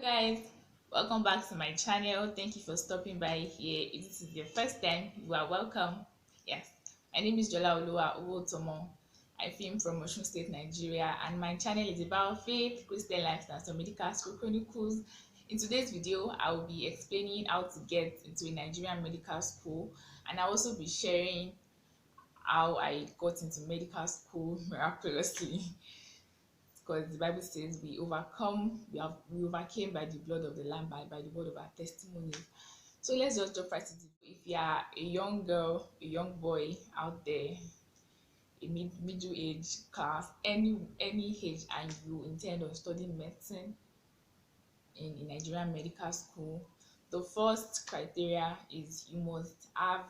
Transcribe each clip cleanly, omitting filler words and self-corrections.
Guys, welcome back to my channel. Thank you for stopping by here. If this is your first time, you are welcome. Yes, my name is Jola Oluwa Owotomo. I film from Osun State, Nigeria, and my channel is about faith, Christian lifestyle, and some medical school chronicles. In today's video, I will be explaining how to get into a Nigerian medical school, and I'll also be sharing how I got into medical school miraculously. Because the Bible says we overcame by the blood of the Lamb, by the word of our testimonies. So let's just jump right into it. If you are a young girl, a young boy out there, a middle age class, any age, and you intend on studying medicine in a Nigerian medical school, the first criteria is you must have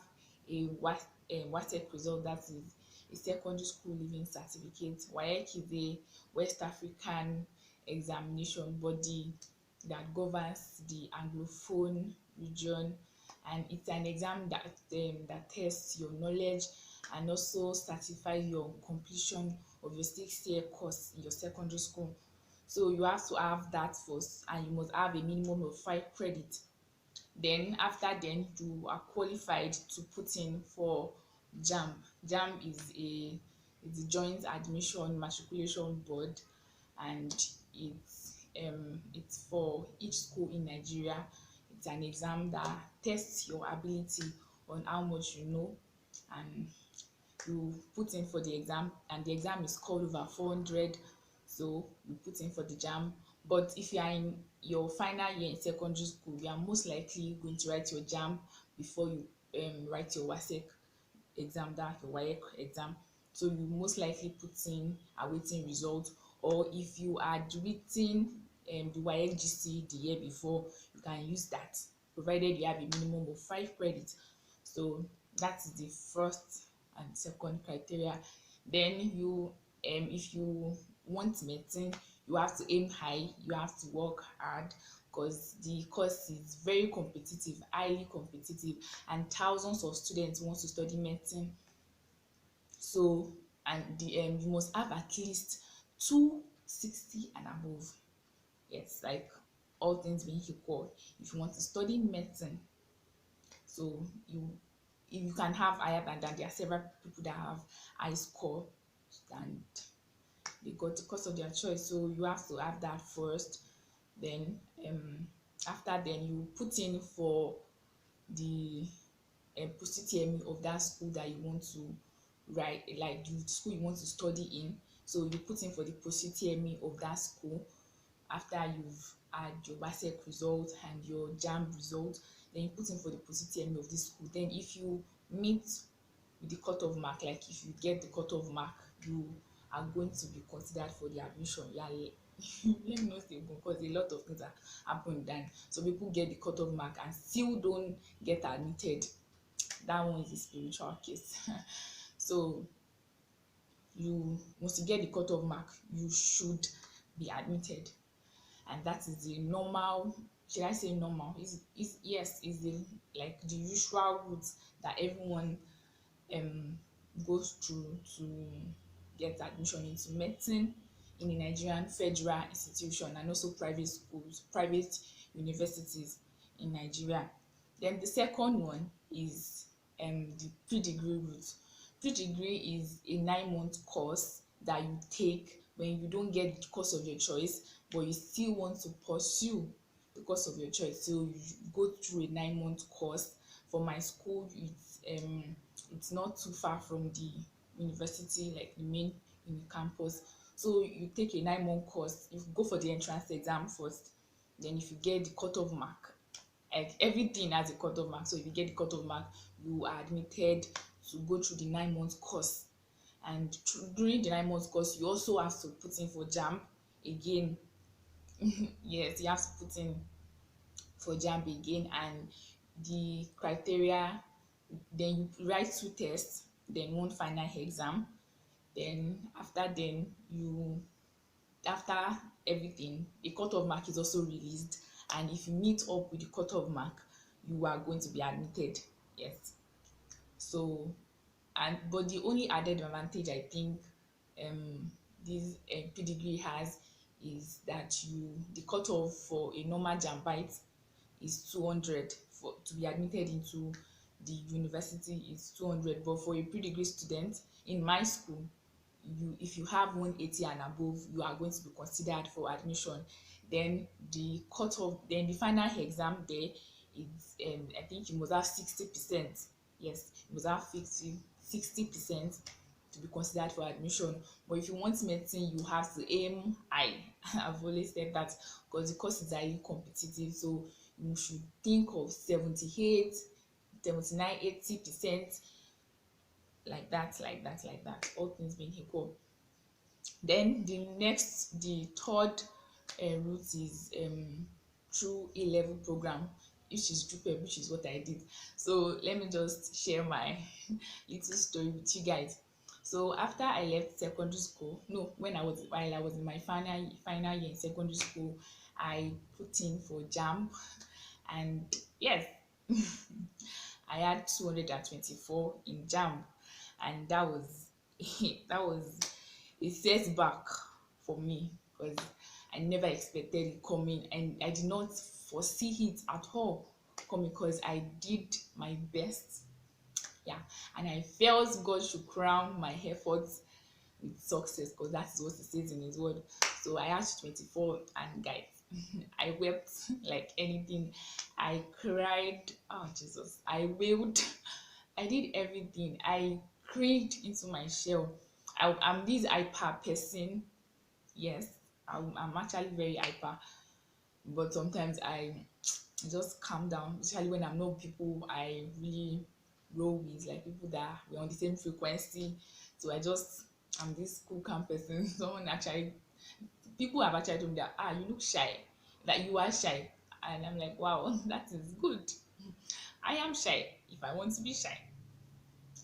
a WASEC result, that is a secondary school leaving certificate. WAEC is a West African examination body that governs the Anglophone region, and it's an exam that tests your knowledge and also certifies your completion of your 6-year course in your secondary school. So you have to have that first, and you must have a minimum of 5 credits. Then after then you are qualified to put in for JAMB. JAMB is the Joint Admission Matriculation Board, and it's for each school in Nigeria. It's an exam that tests your ability on how much you know, and you put in for the exam, and the exam is called over 400. So you put in for the JAMB. But if you are in your final year in secondary school, you are most likely going to write your JAMB before you write your WASEC exam, that your WAEC exam. So you most likely put in awaiting result, or if you had written the WAEC GC the year before, you can use that, provided you have a minimum of 5 credits. So that is the first and second criteria. Then if you want medicine, you have to aim high, you have to work hard, because the course is very competitive, highly competitive, and thousands of students want to study medicine. So, and you must have at least 260 and above. Yes, like all things being equal, if you want to study medicine, so you can have higher than that. There are several people that have high score and they got the course of their choice, so you have to have that first. Then after then you put in for the post-UTME of that school that you want to write, like the school you want to study in. So you put in for the post-UTME of that school after you've had your WASEC result and your JAMB result. Then you put in for the post-UTME of this school. Then if you meet with the cutoff mark, like if you get the cutoff mark, you are going to be considered for the admission. Yeah, let me not say because a lot of things are happening then. So people get the cutoff mark and still don't get admitted. That one is a spiritual case. So once you get the cutoff mark, you should be admitted, and that is the normal. Should I say normal? Yes, is the like the usual route that everyone goes through to get admission into medicine in a Nigerian federal institution, and also private schools, private universities in Nigeria. Then the second one is the pre-degree route. Pre-degree is a 9-month course that you take when you don't get the course of your choice, but you still want to pursue the course of your choice. So you go through a 9-month course. For my school, it's not too far from the university, like the main campus. So you take a 9-month course, you go for the entrance exam first. Then if you get the cutoff mark, like everything has a cutoff mark, so if you get the cutoff mark, you are admitted to go through the 9-month course. And during the 9-month course, you also have to put in for JAMB again. Yes, you have to put in for JAMB again, and the criteria, then you write 2 tests, then 1 final exam. Then after everything, the cutoff mark is also released, and if you meet up with the cutoff mark, you are going to be admitted. Yes. So, but the only added advantage I think this pedigree has is that the cutoff for a normal jam bite is 200. For to be admitted into the university is 200, but for a pre-degree student in my school, if you have 180 and above, you are going to be considered for admission. Then the cutoff, then the final exam there is, I think you must have 60%. Yes, you must have 60% to be considered for admission. But if you want medicine, you have to aim high. I've always said that because the course is highly competitive, so you should think of 78, 79, 80%, like that, all things being equal. Then the third route is through A-level program, which is JUPEB, which is what I did. So let me just share my little story with you guys. So after I left secondary school, no, while I was in my final year in secondary school, I put in for JAMB, and yes, I had 224 in JAMB, and that was that was a setback for me because I never expected it coming, and I did not foresee it at all coming because I did my best. Yeah, and I felt God should crown my efforts with success because that is what He says in His word. So I asked 24, and guys, I wept like anything. I cried. Oh Jesus! I wailed. I did everything. I cringed into my shell. I'm this hyper person. Yes, I'm actually very hyper, but sometimes I just calm down, especially when I'm not people I really roll with, like people that we're on the same frequency. So I'm this cool calm person. People have actually told me that you look shy, that you are shy, and I'm like, wow, that is good. I am shy if I want to be shy.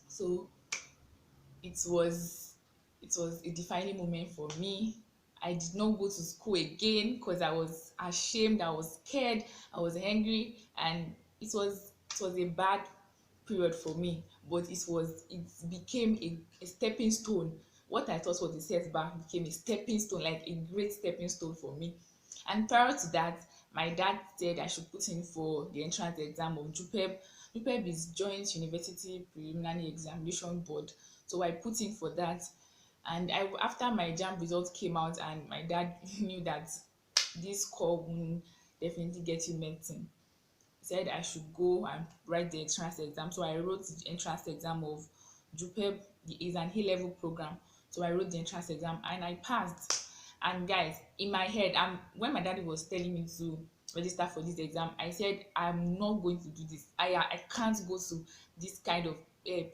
So it was it was a defining moment for me. I did not go to school again because I was ashamed, I was scared, I was angry, and it was a bad period for me. But it became a stepping stone. What I thought was a setback became a stepping stone, like a great stepping stone for me. And prior to that, my dad said I should put in for the entrance exam of JUPEB. JUPEB is Joint University Preliminary Examination Board. So I put in for that. And after my JAMB results came out, and my dad knew that this score will definitely get you medicine, he said I should go and write the entrance exam. So I wrote the entrance exam of JUPEB. Is an A-level program. So I wrote the entrance exam and I passed. And guys, in my head, when my daddy was telling me to register for this exam, I said I'm not going to do this. I can't go to this kind of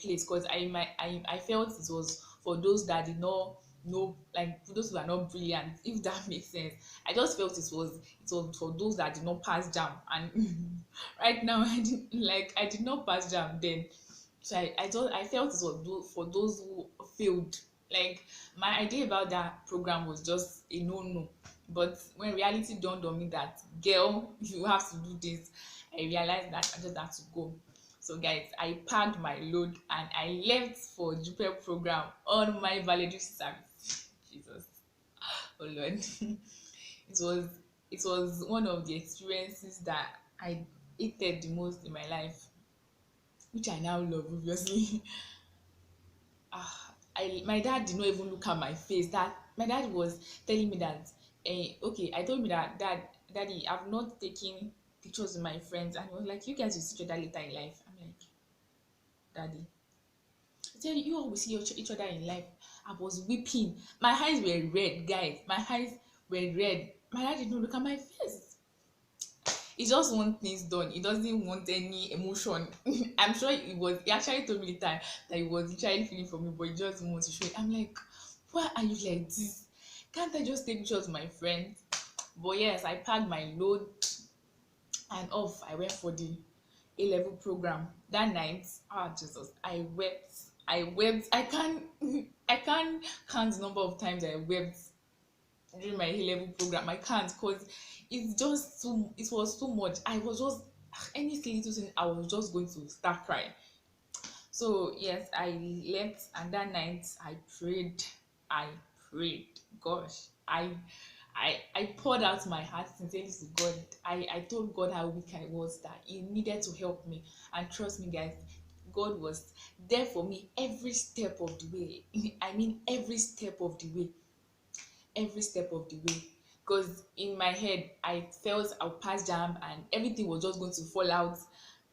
place because I felt it was for those that did not know, like those who are not brilliant, if that makes sense. I just felt it was for those that did not pass jam, and right now I did not pass jam then. So I felt it was for those who failed. Like my idea about that program was just a no. But when reality dawned on me that girl, you have to do this, I realized that I just had to go. So guys, I packed my load and I left for JUPEB program on my valedictory service. Jesus, oh Lord, it was one of the experiences that I hated the most in my life, which I now love, obviously. My dad did not even look at my face. That my dad was telling me that, okay, I told me that, daddy, I've not taken pictures with my friends, and he was like, you guys will see each other later in life. I'm like, daddy, I tell you, you all will see each other in life. I was weeping. My eyes were red, guys. My eyes were red. My dad did not look at my face. He just wants things done. He doesn't want any emotion. I'm sure he actually told me the time that he was literally feeling for me, but he just wants to show it. I'm like, why are you like this? Can't I just take pictures with my friends? But yes, I packed my load and off I went for the A-level program. That night, Jesus, I wept. I can't count the number of times I wept during my A-level program. I can't, because it was too much. I was just, any little thing, I was just going to start crying. So yes, I left, and that night I prayed. Gosh, I poured out my heart sincerely to God. I told God how weak I was, that He needed to help me. And trust me, guys, God was there for me every step of the way. I mean, every step of the way, every step of the way. Because in my head, I felt I'll pass jam and everything was just going to fall out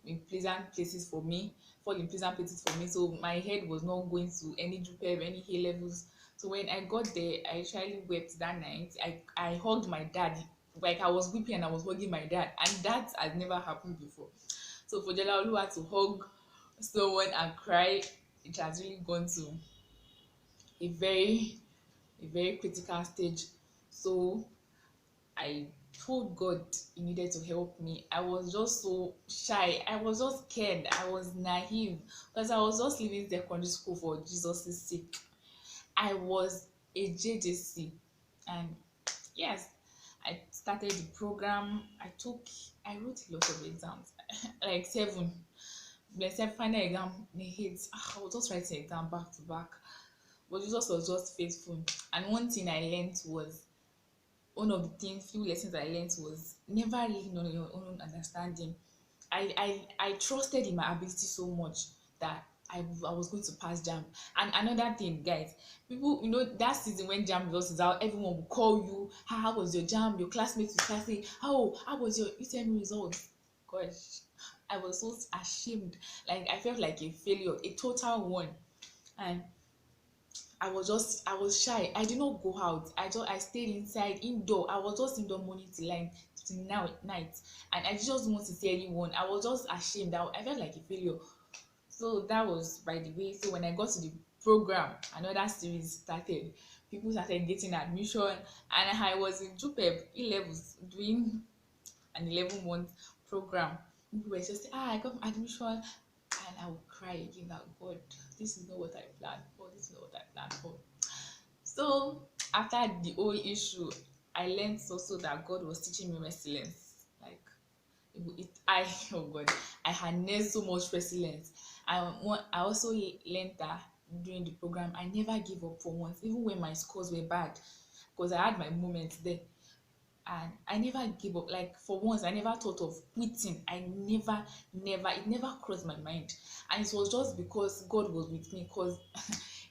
in pleasant places for me, fall in pleasant places for me. So my head was not going to any drupeb, any A levels. So when I got there, I actually wept that night. I hugged my dad. Like I was weeping and I was hugging my dad. And that had never happened before. So for Jela Oluwa to hug someone and cry, it has really gone to a very critical stage. So I told God He needed to help me. I was just so shy. I was just scared. I was naive because I was just leaving secondary school for Jesus' sake. I was a JJC, and yes, I started the program. I wrote a lot of exams, like seven. The final exam, the hits. I was just writing exam back to back. But Jesus was just faithful. And one thing I learned was, one of the few lessons I learned was never lean on your own understanding. I trusted in my ability so much that I was going to pass jam. And another thing, guys, people, that season when jam results is out, everyone will call you. How was your jam? Your classmates will start saying, how was your UTM results? Gosh, I was so ashamed. Like I felt like a failure, a total one. And I was shy. I did not go out. I stayed inside, indoor. I was just indoor morning till now night, and I just didn't want to see anyone. I was just ashamed. I felt like a failure. So that was by the way. So when I got to the program, another series started. People started getting admission, and I was in JUPEB E levels doing an 11-month program. People were just saying, I got admission, and I would cry again that God, this is not what I planned for. This is not what I planned for. So after the whole issue, I learned also that God was teaching me resilience. Like I oh God, I harnessed so much resilience. I also learned that during the program, I never give up for once, even when my scores were bad, because I had my moments there. And I never gave up. Like for once, I never thought of quitting. It never crossed my mind. And it was just because God was with me. Because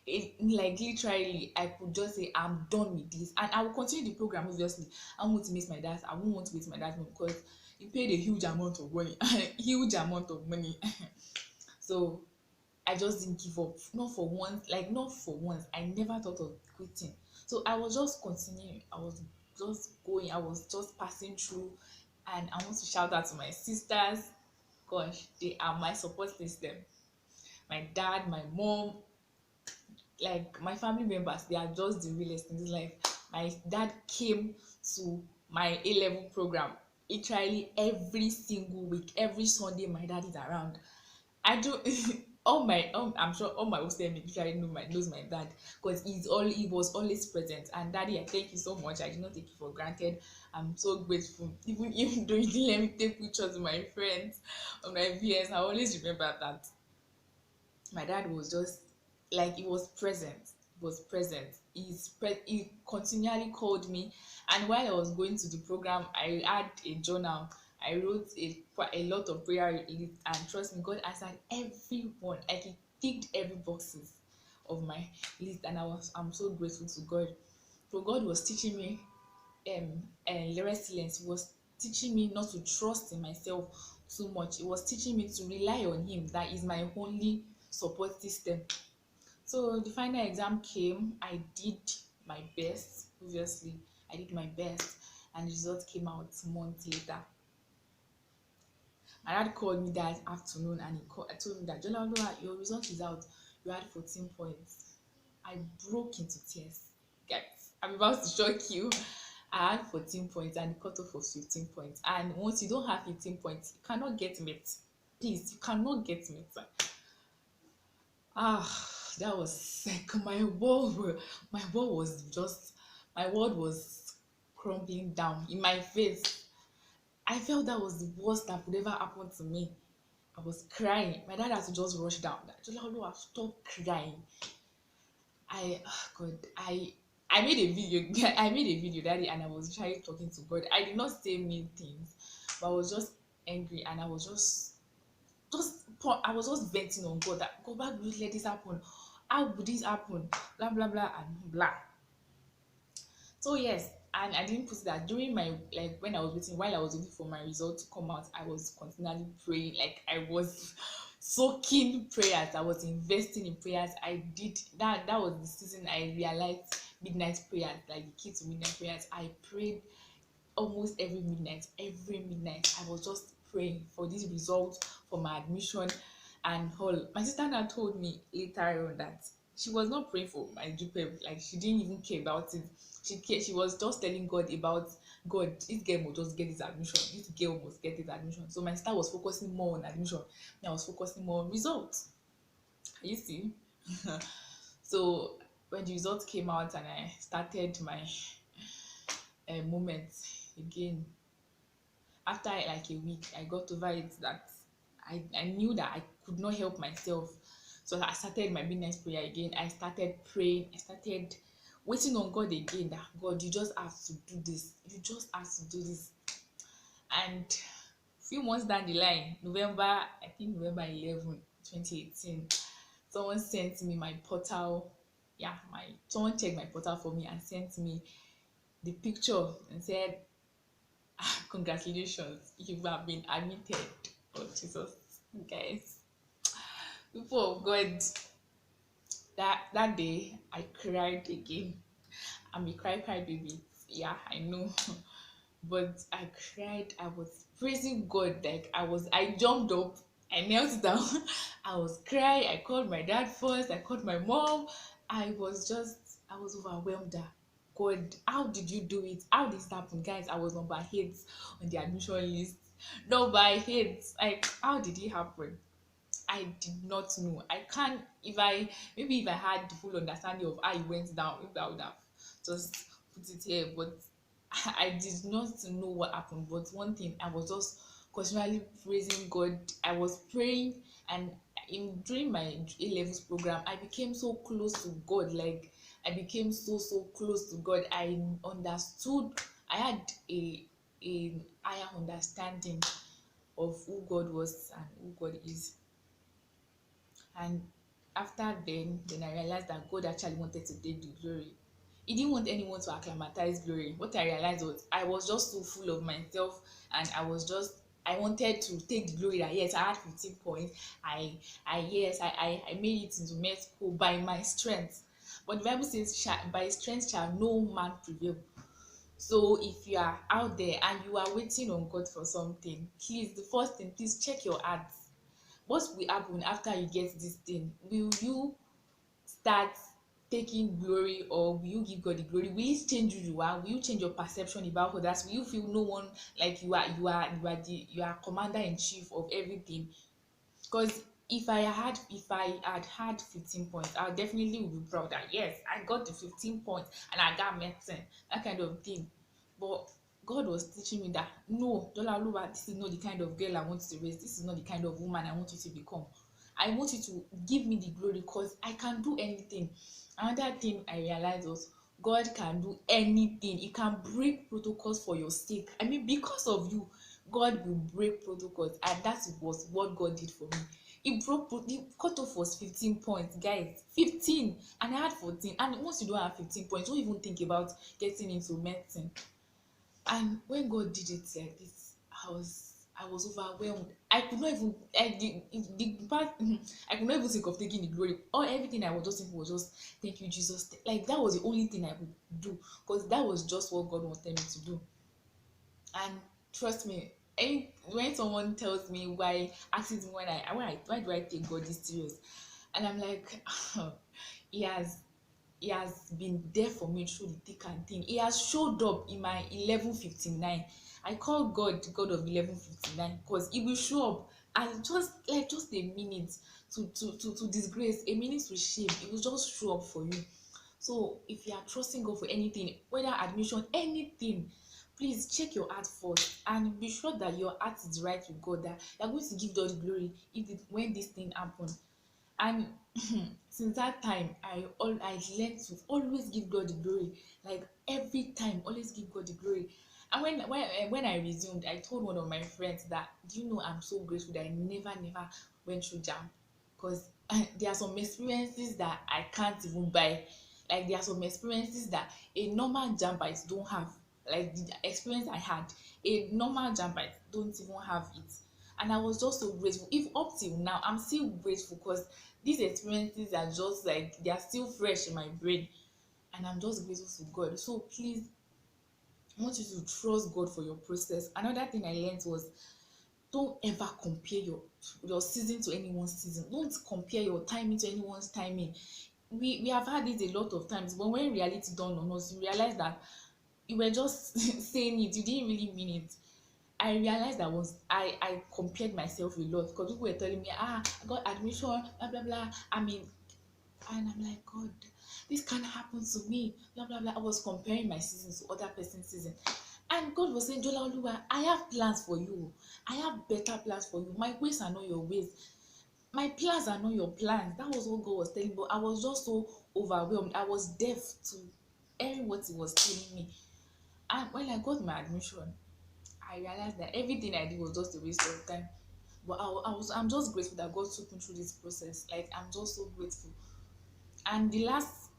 like literally, I could just say, I'm done with this, and I will continue the program. Obviously, I won't want to miss my dad. I won't want to waste my dad's money because he paid a huge amount of money, huge amount of money. So I just didn't give up. Not for once. I never thought of quitting. So I was just continuing. I was just going. I was just passing through. And I want to shout out to my sisters. Gosh, they are my support system. My dad, my mom, like my family members, they are just the realest in this life. My dad came to my A-level program literally every single week. Every Sunday, my dad is around. I do I'm sure all my hostel mates literally knows my dad, because he was always present. And daddy, I thank you so much. I did not take you for granted. I'm so grateful. Even though you didn't let me take pictures with my friends on my VS, I always remember that my dad was just like, he was present. He continually called me. And while I was going to the program, I had a journal. I wrote quite a lot of prayer lists, and trust me, God answered everyone. Like he ticked every boxes of my list, and I'm so grateful to God. So God was teaching me resilience. He was teaching me not to trust in myself too much. He was teaching me to rely on him. That is my only support system. So the final exam came. I did my best. Obviously, I did my best, and the result came out months later. My dad called me that afternoon, and I told him that, Jolaloa, your result is out. You had 14 points. I broke into tears. Guys, I'm about to shock you. I had 14 points, and the cutoff was 15 points. And once you don't have 15 points, you cannot get met. Please, you cannot get met. That was like my world was crumbling down in my face. I felt that was the worst that could ever happen to me. I was crying. My dad had to just rush down. Jolalo, stop crying. God, I I made a video. I made a video that day, and I was trying talking to God. I did not say mean things, but I was just angry, and I was I was just venting on God that God, why would you let this happen? How would this happen? Blah blah blah and blah. So yes, and I didn't put that during my, like, when I was waiting, while I was waiting for my result to come out, I was continually praying. Like, I was soaking prayers. I was investing in prayers. I did that. That was the season I realized midnight prayers, like the key to midnight prayers. I prayed almost every midnight. Every midnight, I was just praying for this result, for my admission, and all. My sister now told me later on that she was not praying for my GPA, like she didn't even care about it. She was just telling God about, God, this girl must just get this admission. This girl must get this admission. So my sister was focusing more on admission, and I was focusing more on results. You see. So when the results came out and I started my moment again, after like a week, I got over it that I knew that I could not help myself. So I started my midnight prayer again. I started praying. I started waiting on God again, that God, you just have to do this. You just have to do this. And few months down the line, November, I think November 11, 2018, someone sent me my portal. Yeah, my someone checked my portal for me and sent me the picture and said, congratulations, you have been admitted. Oh Jesus, guys, people of God, that day I cried again. I'm a cry baby. Yeah, I know. But I cried. I was praising God. Like, I jumped up, I knelt down, I was crying. I called my dad first, I called my mom. I was overwhelmed that, God, how did you do it? How did this happen? Guys, I was number 8 on the admission list. Number 8. Like, how did it happen? I did not know. I can't, if I had the full understanding of how it went down, maybe I would have just put it here. But I did not know what happened. But one thing, I was just continually praising God. I was praying, and during my A levels program, I became so close to God. Like, I became so close to God. I understood. I had a higher understanding of who God was and who God is. And after then I realized that God actually wanted to take the glory. He didn't want anyone to acclimatize glory. What I realized was I was just so full of myself, and I wanted to take the glory, that yes, I had 15 points. I made it into med school by my strength. But the Bible says, by strength shall no man prevail. So if you are out there and you are waiting on God for something, please, the first thing, please check your heart. What will happen after you get this thing? Will you start taking glory, or will you give God the glory? Will it change who you are? Will you change your perception about others? Will you feel no one, like you are commander in chief of everything? Because if I had 15 points, I definitely would be proud that yes, I got the 15 points and I got medicine, that kind of thing. But God was teaching me that no, Dolaluwa, this is not the kind of girl I want you to raise. This is not the kind of woman I want you to become. I want you to give me the glory, because I can do anything. Another thing I realized was God can do anything. He can break protocols for your sake. I mean, because of you, God will break protocols, and that was what God did for me. The cutoff was 15 points, guys. 15, and I had 14. And once you don't have 15 points, don't even think about getting into medicine. And when God did it like this, I was overwhelmed. I could not even the part I could not even think of taking the glory. Or everything I was just thinking was just, thank you, Jesus. Like, that was the only thing I could do, because that was just what God wanted me to do. And trust me, when someone tells me, asks me why do I take God this serious, and I'm like, he has he has been there for me through the thick and thin. He has showed up in my 11:59. I call God the God of 11:59, because he will show up, and just a minute to disgrace, a minute to shame. He will just show up for you. So if you are trusting God for anything, whether admission, anything, please check your heart first, and be sure that your heart is right with God, that you are going to give God the glory when this thing happens. And since that time, I learned to always give God the glory. Like every time, always give God the glory. And when I resumed, I told one of my friends that, do you know, I'm so grateful that I never went through jam, because there are some experiences that I can't even buy. Like there are some experiences that a normal jambite don't have. Like the experience I had, a normal jambite don't even have it. And I was just so grateful. If up till now, I'm still grateful, because these experiences are just like, they are still fresh in my brain, and I'm just grateful to God. So please, I want you to trust God for your process. Another thing I learned was, don't ever compare your season to anyone's season. Don't compare your timing to anyone's timing. We have had it a lot of times, but when reality dawned on us, you realize that you were just saying it, you didn't really mean it. I realized that was I compared myself a lot, because people were telling me, I got admission, blah blah blah. I mean, and I'm like, God, this can't happen to me, blah blah blah. I was comparing my season to other person's season, and God was saying, Jola Oluwa, I have plans for you. I have better plans for you. My ways are not your ways. My plans are not your plans. That was what God was telling me. But I was just so overwhelmed. I was deaf to hearing what He was telling me. And when I got my admission, I realized that everything I did was just a waste of time. But I'm just grateful that God took me through this process. Like, I'm just so grateful. And the last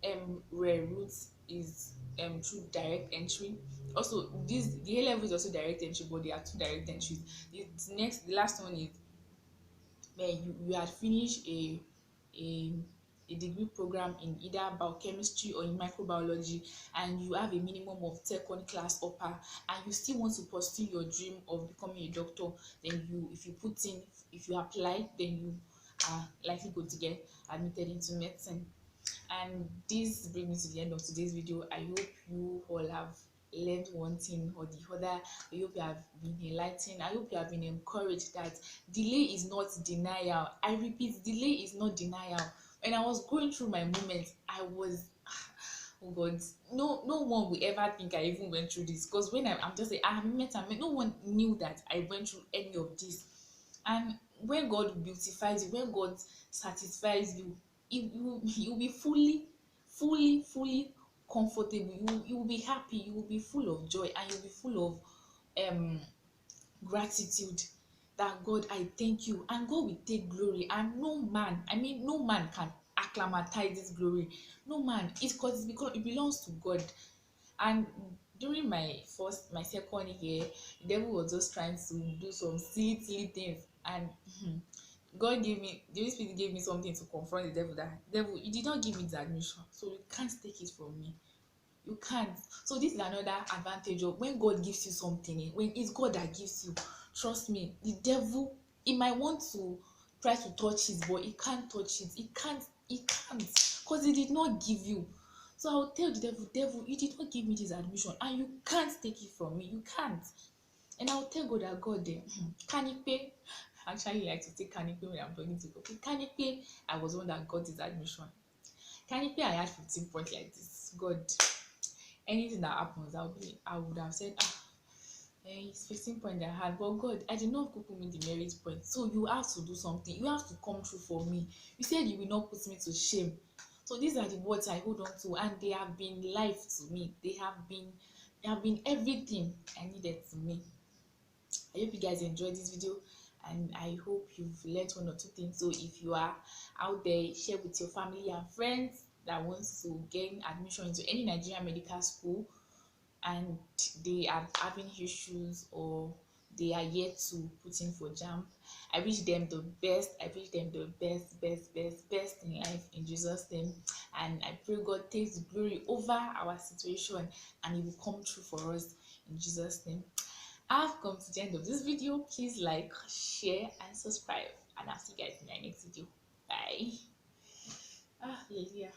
rare route is through direct entry. Also, the A level is also direct entry, but there are two direct entries. The last one is where you had finished a a degree program in either biochemistry or in microbiology, and you have a minimum of second class upper, and you still want to pursue your dream of becoming a doctor. Then if you apply, then you are likely going to get admitted into medicine. And this brings me to the end of today's video. I hope you all have learned one thing or the other. I hope you have been enlightened. I hope you have been encouraged that delay is not denial. I repeat, delay is not denial. When I was going through my moments, I was, oh God, no one will ever think I even went through this, because when I'm just saying, no one knew that I went through any of this. And when God beautifies you, when God satisfies you, you'll be fully comfortable. You will be happy, you will be full of joy, and you'll be full of gratitude, that God, I thank you. And God will take glory, and no man can acclimatize this glory. No man. It's because it belongs to God. And during my second year, the devil was just trying to do some silly things, and the Holy Spirit gave me something to confront the devil, that devil, you did not give me the admission, so you can't take it from me. You can't. So this is another advantage of when God gives you something. When it's God that gives you, trust me, the devil, he might want to try to touch it, but he can't touch it. He can't, because he did not give you. So I'll tell the devil, you did not give me this admission, and you can't take it from me. You can't. And I'll tell God that, God, can you pay? I actually like to say can you pay when I'm talking to God. Can you pay? I was the one that got this admission. Can you pay? I had 15 points like this. God, anything that happens, I would have said, it's 15 points I had, but God, I did not put me the merit point. So you have to do something. You have to come through for me. You said you will not put me to shame. So these are the words I hold on to, and they have been life to me. They have been everything I needed to me. I hope you guys enjoyed this video, and I hope you've learned one or two things. So if you are out there, share with your family and friends that wants to gain admission into any Nigerian medical school, and they are having issues, or they are yet to put in for JAMB. I wish them the best. I wish them the best in life, in Jesus' name. And I pray God takes glory over our situation, and He will come true for us in Jesus' name. I've come to the end of this video. Please like, share, and subscribe. And I'll see you guys in my next video. Bye. Yeah.